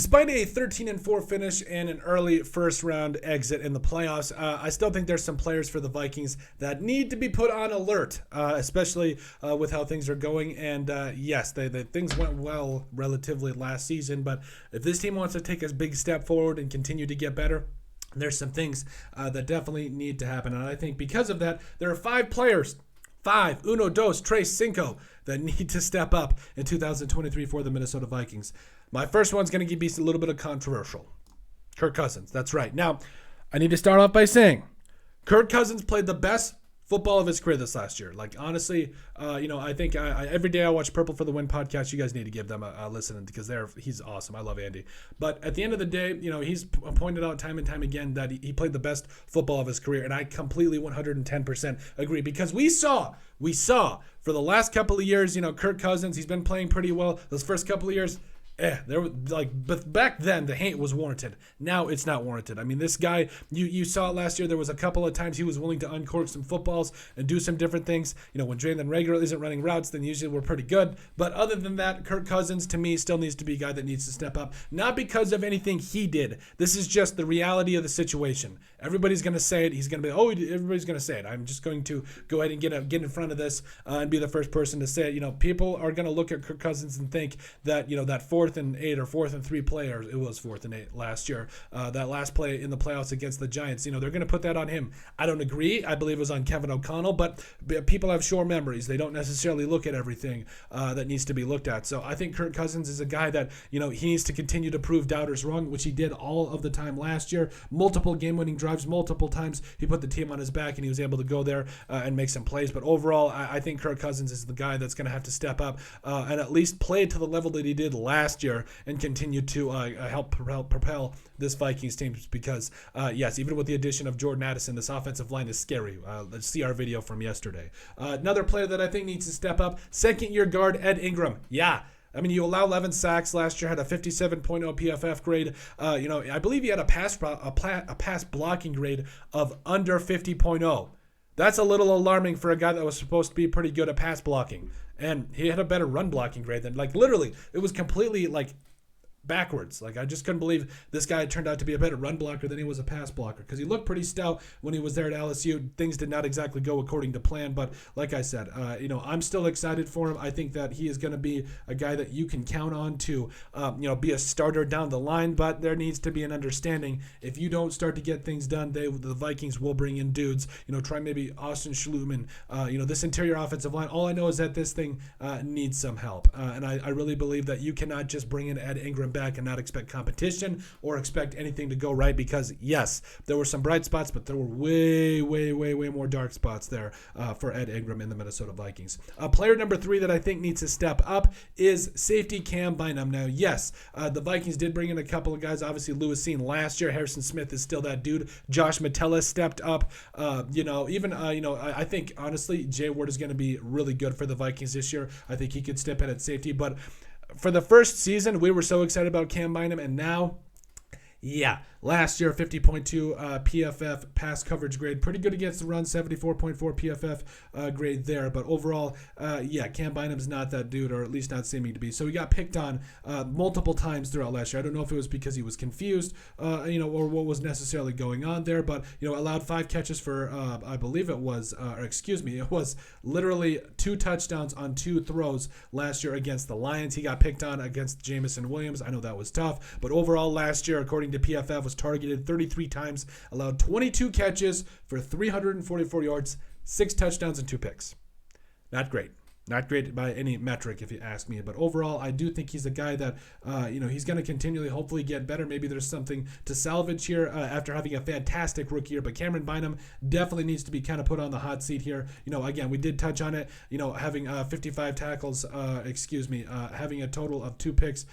Despite a 13-4 finish and an early first-round exit in the playoffs, I still think there's some players for the Vikings that need to be put on alert, especially with how things are going. And yes, things went well relatively last season, but if this team wants to take a big step forward and continue to get better, there's some things that definitely need to happen. And I think because of that, there are 5 players, uno, dos, tres, cinco, that need to step up in 2023 for the Minnesota Vikings. My first one's going to be a little bit of controversial. Kirk Cousins, that's right. Now, I need to start off by saying Kirk Cousins played the best football of his career this last year. Like, honestly, I think every day I watch Purple for the Win podcast. You guys need to give them a listen because he's awesome. I love Andy. But at the end of the day, he's pointed out time and time again that he played the best football of his career. And I completely 110% agree because we saw for the last couple of years, Kirk Cousins, he's been playing pretty well. Those first couple of years, but back then the hate was warranted. Now it's not warranted. I mean, this guy, you saw it last year. There was a couple of times he was willing to uncork some footballs and do some different things. When Jalen Reagor isn't running routes, then usually we're pretty good. But other than that, Kirk Cousins to me still needs to be a guy that needs to step up. Not because of anything he did. This is just the reality of the situation. Everybody's going to say it. He's going to be, everybody's going to say it. I'm just going to go ahead and get in front of this and be the first person to say it. People are going to look at Kirk Cousins and think that, that 4th and 8 or 4th and 3 players, it was 4th and 8 last year, that last play in the playoffs against the Giants, they're going to put that on him. I don't agree. I believe it was on Kevin O'Connell, but people have short memories. They don't necessarily look at everything that needs to be looked at. So I think Kirk Cousins is a guy that, he needs to continue to prove doubters wrong, which he did all of the time last year. Multiple game-winning drives, multiple times he put the team on his back and he was able to go there and make some plays. But overall, I think Kirk Cousins is the guy that's going to have to step up and at least play to the level that he did last year and continue to help propel this Vikings team because, yes, even with the addition of Jordan Addison, this offensive line is scary. Let's see our video from yesterday. Another player that I think needs to step up, second-year guard Ed Ingram. Yeah. I mean, you allow 11 sacks last year, had a 57.0 PFF grade. I believe he had a pass blocking grade of under 50.0. That's a little alarming for a guy that was supposed to be pretty good at pass blocking. And he had a better run blocking grade than, literally, it was completely, backwards. I just couldn't believe this guy turned out to be a better run blocker than he was a pass blocker because he looked pretty stout when he was there at LSU. Things did not exactly go according to plan, but like I said, I'm still excited for him. I think that he is going to be a guy that you can count on to, be a starter down the line, but there needs to be an understanding. If you don't start to get things done, the Vikings will bring in dudes, try maybe Austin Schluman, this interior offensive line. All I know is that this thing needs some help, and I really believe that you cannot just bring in Ed Ingram back and not expect competition or expect anything to go right because, yes, there were some bright spots, but there were way more dark spots there for Ed Ingram in the Minnesota Vikings. Player number 3 that I think needs to step up is safety Cam Bynum. Now, yes, the Vikings did bring in a couple of guys. Obviously, Lewis Seen last year. Harrison Smith is still that dude. Josh Metella stepped up. I think, honestly, Jay Ward is going to be really good for the Vikings this year. I think he could step in at safety, but for the first season, we were so excited about Cam Bynum, and now, last year, 50.2 PFF pass coverage grade. Pretty good against the run, 74.4 PFF grade there. But overall, Cam Bynum's not that dude, or at least not seeming to be. So he got picked on multiple times throughout last year. I don't know if it was because he was confused, or what was necessarily going on there. But, allowed 5 catches for, I believe it was literally 2 touchdowns on 2 throws last year against the Lions. He got picked on against Jamison Williams. I know that was tough. But overall, last year, according to PFF, was targeted 33 times, allowed 22 catches for 344 yards, 6 touchdowns, and 2 picks. Not great. Not great by any metric, if you ask me. But overall, I do think he's a guy that, he's going to continually, hopefully, get better. Maybe there's something to salvage here after having a fantastic rookie year. But Cameron Bynum definitely needs to be kind of put on the hot seat here. Again, we did touch on it. Having 55 tackles, having a total of 2 picks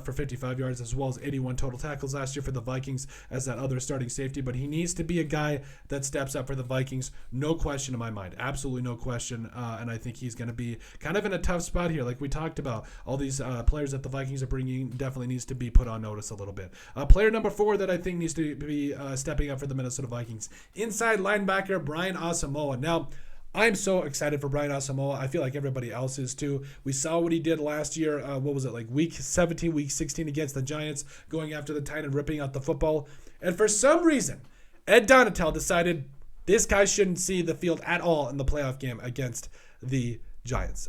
for 55 yards, as well as 81 total tackles last year for the Vikings as that other starting safety. But he needs to be a guy that steps up for the Vikings. No question in my mind. Absolutely no question. And I think he's going to be kind of in a tough spot here. Like we talked about, all these players that the Vikings are bringing definitely needs to be put on notice a little bit. Player number 4 that I think needs to be stepping up for the Minnesota Vikings, inside linebacker Brian Asamoah. Now, I'm so excited for Brian Asamoah. I feel like everybody else is too. We saw what he did last year. What was it, like week 17, week 16 against the Giants, going after the tight end, ripping out the football. And for some reason, Ed Donatel decided this guy shouldn't see the field at all in the playoff game against the Giants.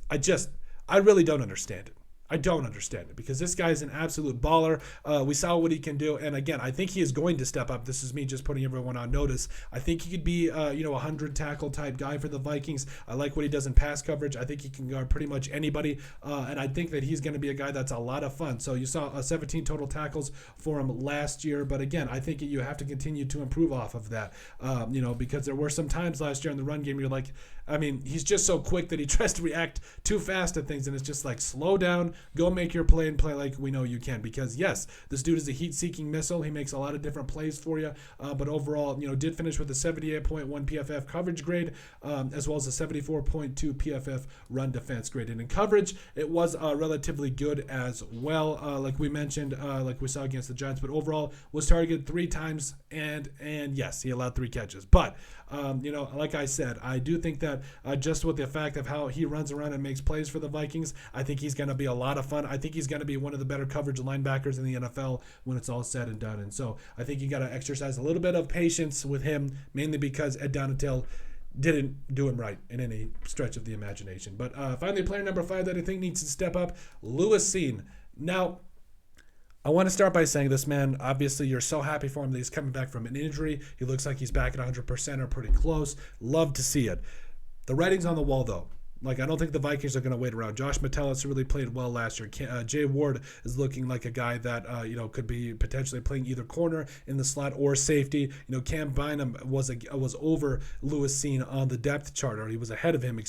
I really don't understand it. I don't understand it because this guy is an absolute baller. We saw what he can do, and again, I think he is going to step up. This is me just putting everyone on notice. I think he could be, a 100 tackle type guy for the Vikings. I like what he does in pass coverage. I think he can guard pretty much anybody, and I think that he's going to be a guy that's a lot of fun. So you saw 17 total tackles for him last year, but again, I think you have to continue to improve off of that. Because there were some times last year in the run game you're like, he's just so quick that he tries to react too fast to things, and it's just like slow down. Go make your play and play like we know you can. Because, yes, this dude is a heat-seeking missile. He makes a lot of different plays for you. But overall, did finish with a 78.1 PFF coverage grade, as well as a 74.2 PFF run defense grade. And in coverage, it was relatively good as well, like we mentioned, like we saw against the Giants. But overall, was targeted 3 times, and yes, he allowed 3 catches. But, like I said, I do think that just with the fact of how he runs around and makes plays for the Vikings, I think he's going to be a lot of fun. I think he's going to be one of the better coverage linebackers in the NFL when it's all said and done. And so I think you got to exercise a little bit of patience with him, mainly because Ed Donatel didn't do him right in any stretch of the imagination. But finally, player number 5 that I think needs to step up, Lewis Cine. Now, I want to start by saying this man, obviously you're so happy for him that he's coming back from an injury. He looks like he's back at 100% or pretty close. Love to see it. The writing's on the wall, though. I don't think the Vikings are going to wait around. Josh Metellus really played well last year. Jay Ward is looking like a guy that, could be potentially playing either corner in the slot or safety. Cam Bynum was over Lewis Cine on the depth chart, or he was ahead of him,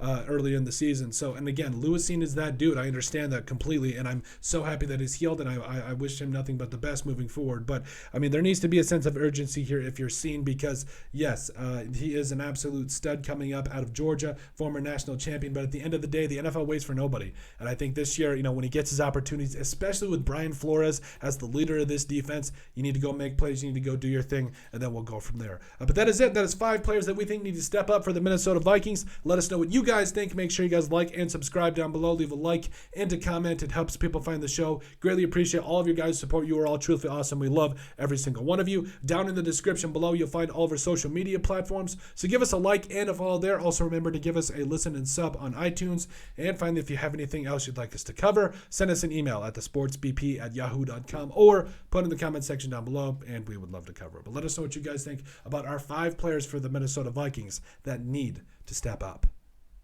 earlier in the season. So, and again, Lewis Cine is that dude. I understand that completely, and I'm so happy that he's healed, and I wish him nothing but the best moving forward. But, there needs to be a sense of urgency here if you're Cine, because, yes, he is an absolute stud coming up out of Georgia, former national champion, but at the end of the day, the NFL waits for nobody. And I think this year, when he gets his opportunities, especially with Brian Flores as the leader of this defense, you need to go make plays, you need to go do your thing, and then we'll go from there. But that is it. That is 5 players that we think need to step up for the Minnesota Vikings. Let us know what you guys think. Make sure you guys like and subscribe down below. Leave a like and a comment. It helps people find the show. Greatly appreciate all of your guys' support. You are all truthfully awesome. We love every single one of you. Down in the description below, you'll find all of our social media platforms. So give us a like and a follow there. Also remember to give us a listen and sub on iTunes. And finally, if you have anything else you'd like us to cover, send us an email at thesportsbp@yahoo.com or put in the comment section down below, and we would love to cover it. But let us know what you guys think about our 5 players for the Minnesota Vikings that need to step up.